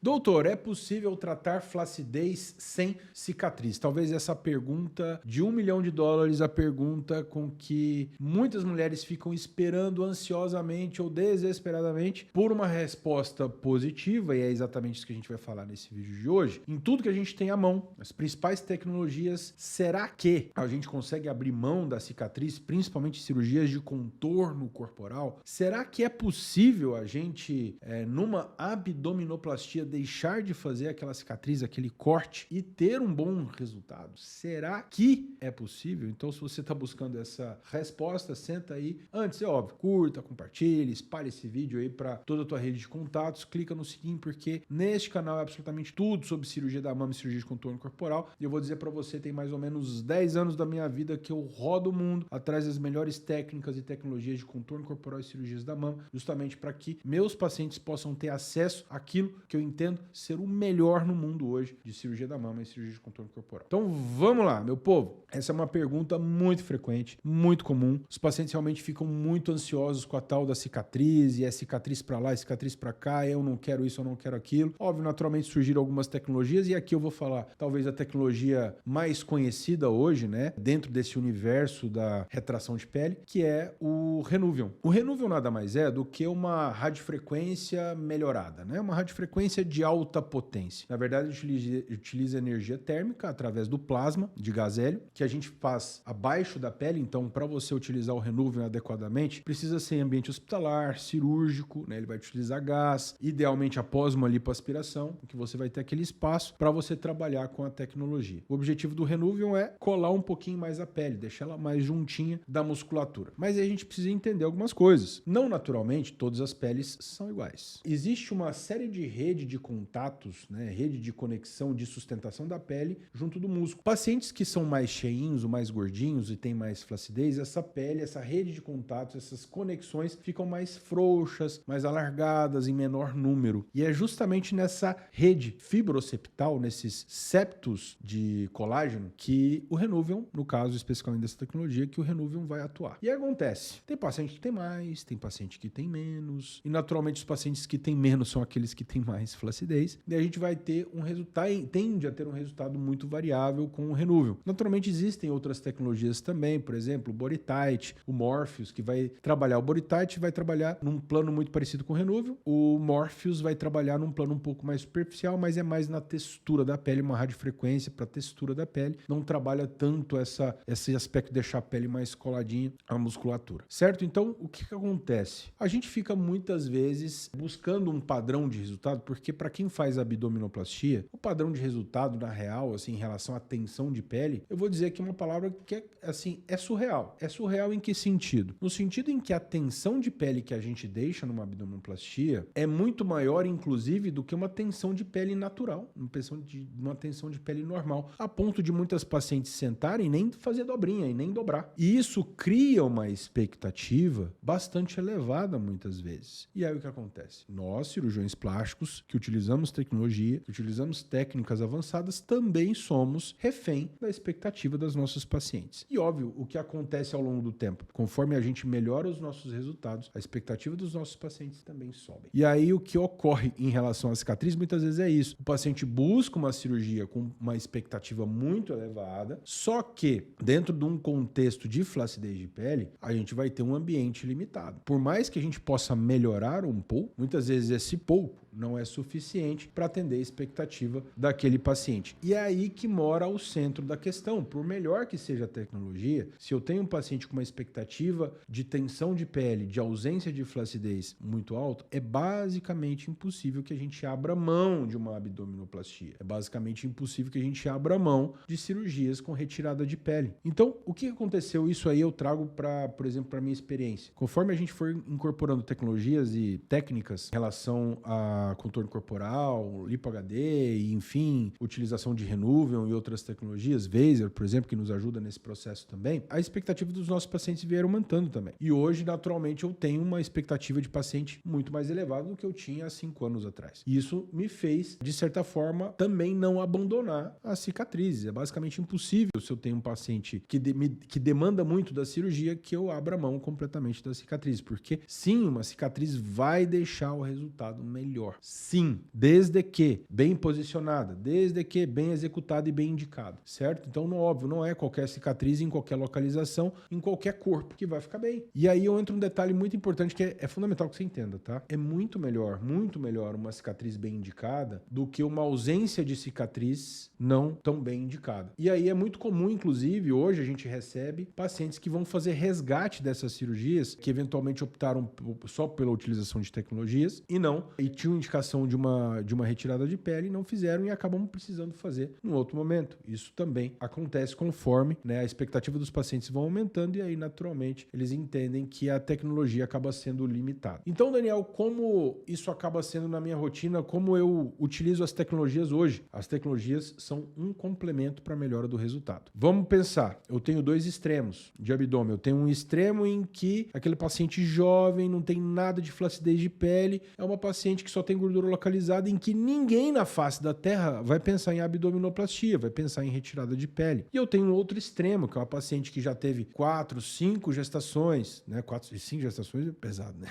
Doutor, é possível tratar flacidez sem cicatriz? Talvez essa pergunta de $1 milhão, a pergunta com que muitas mulheres ficam esperando ansiosamente ou desesperadamente por uma resposta positiva, e é exatamente isso que a gente vai falar nesse vídeo de hoje. Em tudo que a gente tem à mão, as principais tecnologias, será que a gente consegue abrir mão da cicatriz, principalmente cirurgias de contorno corporal? Será que é possível a gente, numa abdominoplastia, deixar de fazer aquela cicatriz, aquele corte e ter um bom resultado? Será que é possível? Então, se você está buscando essa resposta, senta aí. Antes, é óbvio, curta, compartilhe, espalhe esse vídeo aí para toda a tua rede de contatos, clica no sininho, porque neste canal é absolutamente tudo sobre cirurgia da mama e cirurgia de contorno corporal. E eu vou dizer para você, tem mais ou menos 10 anos da minha vida que eu rodo o mundo atrás das melhores técnicas e tecnologias de contorno corporal e cirurgias da mama, justamente para que meus pacientes possam ter acesso àquilo que eu entendo ser o melhor no mundo hoje de cirurgia da mama e cirurgia de contorno corporal. Então vamos lá, meu povo. Essa é uma pergunta muito frequente, muito comum. Os pacientes realmente ficam muito ansiosos com a tal da cicatriz, e é cicatriz para lá, é cicatriz para cá, eu não quero isso, eu não quero aquilo. Óbvio, naturalmente surgiram algumas tecnologias, e aqui eu vou falar talvez a tecnologia mais conhecida hoje, né, dentro desse universo da retração de pele, que é o Renuvion. O Renuvion nada mais é do que uma radiofrequência melhorada, né? Uma radiofrequência de alta potência. Na verdade, utiliza energia térmica através do plasma de gás hélio, que a gente faz abaixo da pele. Então, para você utilizar o Renuvion adequadamente, precisa ser em ambiente hospitalar, cirúrgico, né? Ele vai utilizar gás, idealmente após uma lipoaspiração, que você vai ter aquele espaço para você trabalhar com a tecnologia. O objetivo do Renuvion é colar um pouquinho mais a pele, deixar ela mais juntinha da musculatura. Mas aí a gente precisa entender algumas coisas. Não naturalmente, todas as peles são iguais. Existe uma série de rede de contatos, né? Rede de conexão, de sustentação da pele junto do músculo. Pacientes que são mais cheinhos ou mais gordinhos e têm mais flacidez, essa pele, essa rede de contatos, essas conexões ficam mais frouxas, mais alargadas, em menor número. E é justamente nessa rede fibroceptal, nesses septos de colágeno, que o Renuvion, no caso especificamente dessa tecnologia, que o Renuvion vai atuar. E aí acontece, tem paciente que tem mais, tem paciente que tem menos, e naturalmente os pacientes que têm menos são aqueles que têm mais flacidez, e a gente vai ter um resultado, tende a ter um resultado muito variável com o Renuvion. Naturalmente existem outras tecnologias também, por exemplo, o BodyTite, o Morpheus, que vai trabalhar. O BodyTite vai trabalhar num plano muito parecido com o Renuvion, o Morpheus vai trabalhar num plano um pouco mais superficial, mas é mais na textura da pele, uma radiofrequência para a textura da pele, não trabalha tanto esse aspecto de deixar a pele mais coladinha à musculatura, certo? Então, o que acontece? A gente fica muitas vezes buscando um padrão de resultado, porque para quem faz abdominoplastia, o padrão de resultado, na real, assim, em relação à tensão de pele, eu vou dizer aqui uma palavra que é surreal. É surreal em que sentido? No sentido em que a tensão de pele que a gente deixa numa abdominoplastia é muito maior, inclusive, do que uma tensão de pele natural, uma tensão de pele normal, a ponto de muitas pacientes sentarem e nem fazer dobrinha e nem dobrar. E isso cria uma expectativa bastante elevada muitas vezes. E aí o que acontece? Nós, cirurgiões plásticos, que utilizamos tecnologia, que utilizamos técnicas avançadas, também somos refém da expectativa das nossas pacientes. E óbvio, o que acontece ao longo do tempo? Conforme a gente melhora os nossos resultados, a expectativa dos nossos pacientes também sobe. E aí o que ocorre em relação à cicatriz muitas vezes é isso. O paciente busca uma cirurgia com uma expectativa muito elevada, só que dentro de um contexto de flacidez de pele, a gente vai ter um ambiente limitado. Por mais que a gente possa melhorar um pouco, muitas vezes esse pouco não é suficiente para atender a expectativa daquele paciente. E é aí que mora o centro da questão. Por melhor que seja a tecnologia, se eu tenho um paciente com uma expectativa de tensão de pele, de ausência de flacidez muito alta, é basicamente impossível que a gente abra mão de uma abdominoplastia. É basicamente impossível que a gente abra mão de cirurgias com retirada de pele. Então, o que aconteceu? Isso aí eu trago por exemplo, para minha experiência. Conforme a gente for incorporando tecnologias e técnicas em relação a contorno corporal, lipo HD e, enfim, utilização de Renuvion e outras tecnologias, Vaser, por exemplo, que nos ajuda nesse processo também, a expectativa dos nossos pacientes vieram aumentando também. E hoje, naturalmente, eu tenho uma expectativa de paciente muito mais elevada do que eu tinha há 5 anos atrás. E isso me fez, de certa forma, também não abandonar as cicatrizes. É basicamente impossível, se eu tenho um paciente que demanda muito da cirurgia, que eu abra mão completamente da cicatriz. Porque, sim, uma cicatriz vai deixar o resultado melhor. melhor. Sim, desde que bem posicionada, desde que bem executada e bem indicada, certo? Então, óbvio, não é qualquer cicatriz em qualquer localização, em qualquer corpo que vai ficar bem. E aí eu entro um detalhe muito importante que é fundamental que você entenda, tá? É muito melhor uma cicatriz bem indicada do que uma ausência de cicatriz não tão bem indicada. E aí é muito comum, inclusive, hoje a gente recebe pacientes que vão fazer resgate dessas cirurgias, que eventualmente optaram só pela utilização de tecnologias e tinham indicação de uma retirada de pele e não fizeram e acabam precisando fazer num outro momento. Isso também acontece conforme, né, a expectativa dos pacientes vão aumentando e aí naturalmente eles entendem que a tecnologia acaba sendo limitada. Então, Daniel, como isso acaba sendo na minha rotina, como eu utilizo as tecnologias hoje? As tecnologias são um complemento para a melhora do resultado. Vamos pensar, eu tenho dois extremos de abdômen. Eu tenho um extremo em que aquele paciente jovem, não tem nada de flacidez de pele, é uma paciente que só tem gordura localizada, em que ninguém na face da Terra vai pensar em abdominoplastia, vai pensar em retirada de pele. E eu tenho um outro extremo, que é uma paciente que já teve 4, 5 gestações, né? 4 e 5 gestações é pesado, né?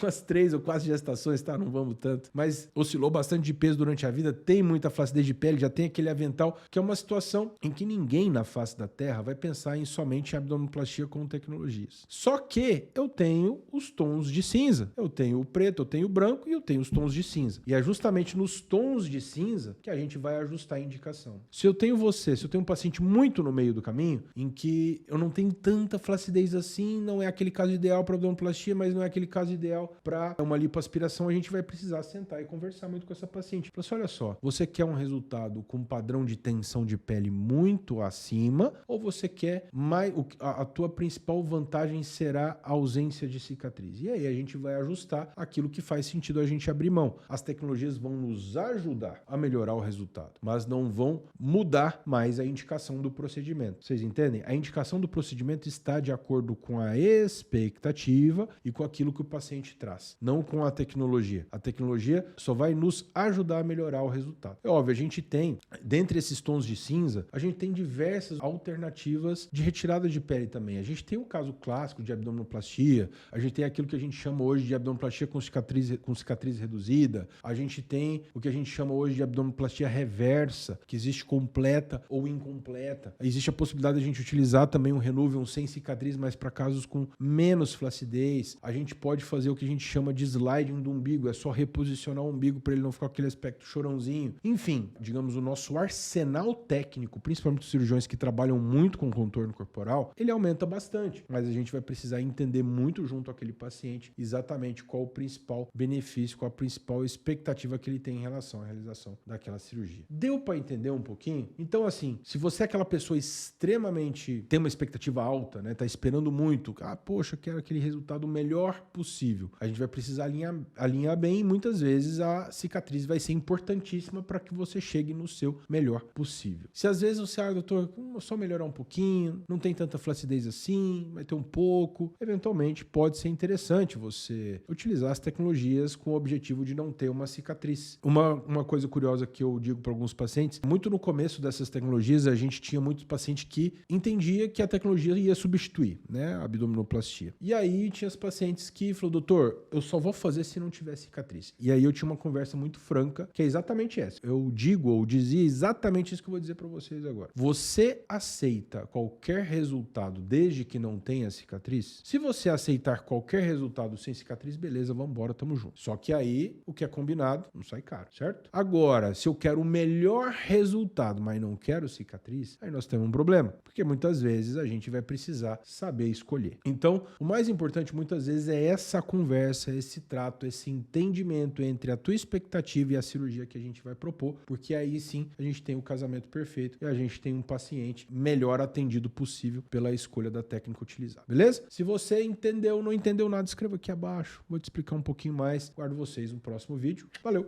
Umas 3 ou 4 gestações, tá? Não vamos tanto. Mas oscilou bastante de peso durante a vida, tem muita flacidez de pele, já tem aquele avental, que é uma situação em que ninguém na face da Terra vai pensar em somente abdominoplastia com tecnologias. Só que eu tenho os tons de cinza. Eu tenho o preto, eu tenho o branco e eu tenho os tons de cinza. E é justamente nos tons de cinza que a gente vai ajustar a indicação. Se eu tenho um paciente muito no meio do caminho, em que eu não tenho tanta flacidez assim, não é aquele caso ideal para abdominoplastia, mas não é aquele caso ideal para uma lipoaspiração, a gente vai precisar sentar e conversar muito com essa paciente. Então, olha só, você quer um resultado com padrão de tensão de pele muito acima, ou você quer mais, a tua principal vantagem será a ausência de cicatriz? E aí a gente vai ajustar aquilo que faz sentido a gente abrir mão. As tecnologias vão nos ajudar a melhorar o resultado, mas não vão mudar mais a indicação do procedimento. Vocês entendem? A indicação do procedimento está de acordo com a expectativa e com aquilo que o paciente traz, não com a tecnologia. A tecnologia só vai nos ajudar a melhorar o resultado. É óbvio, a gente tem, dentre esses tons de cinza, a gente tem diversas alternativas de retirada de pele também. A gente tem o caso clássico de abdominoplastia, a gente tem aquilo que a gente chama hoje de abdominoplastia com cicatriz reduzida, a gente tem o que a gente chama hoje de abdominoplastia reversa, que existe completa ou incompleta. Existe a possibilidade de a gente utilizar também um Renuvium sem cicatriz, mas para casos com menos flacidez. A gente pode fazer o que a gente chama de sliding do umbigo, é só reposicionar o umbigo para ele não ficar com aquele aspecto chorãozinho. Enfim, digamos, o nosso arsenal técnico, principalmente os cirurgiões que trabalham muito com contorno corporal, ele aumenta bastante, mas a gente vai precisar entender muito junto àquele paciente exatamente qual o principal benefício, qual a principal expectativa que ele tem em relação à realização daquela cirurgia. Deu para entender um pouquinho? Então, assim, se você é aquela pessoa extremamente, tem uma expectativa alta, né, tá esperando muito, poxa, eu quero aquele resultado melhor possível, a gente vai precisar alinhar bem e muitas vezes a cicatriz vai ser importantíssima para que você chegue no seu melhor possível. Se às vezes você, doutor, só melhorar um pouquinho, não tem tanta flacidez assim, vai ter um pouco, eventualmente pode ser interessante você utilizar as tecnologias com o objetivo de não ter uma cicatriz. Uma coisa curiosa que eu digo para alguns pacientes, muito no começo dessas tecnologias, a gente tinha muitos pacientes que entendia que a tecnologia ia substituir, né, a abdominoplastia. E aí tinha os pacientes que falaram, doutor, eu só vou fazer se não tiver cicatriz. E aí eu tinha uma conversa muito franca, que é exatamente essa. Eu digo ou dizia exatamente isso que eu vou dizer para vocês agora. Você aceita qualquer resultado desde que não tenha cicatriz? Se você aceitar qualquer resultado sem cicatriz, beleza, vamos embora, tamo junto. Só que aí, o que é combinado, não sai caro, certo? Agora, se eu quero o melhor resultado, mas não quero cicatriz, aí nós temos um problema, porque muitas vezes a gente vai precisar saber escolher. Então, o mais importante muitas vezes é essa conversa, esse trato, esse entendimento entre a tua expectativa e a cirurgia que a gente vai propor, porque aí sim a gente tem o casamento perfeito e a gente tem um paciente melhor atendido possível pela escolha da técnica utilizada. Beleza? Se você entendeu ou não entendeu nada, escreva aqui abaixo. Vou te explicar um pouquinho mais. Guardo vocês no próximo vídeo. Valeu!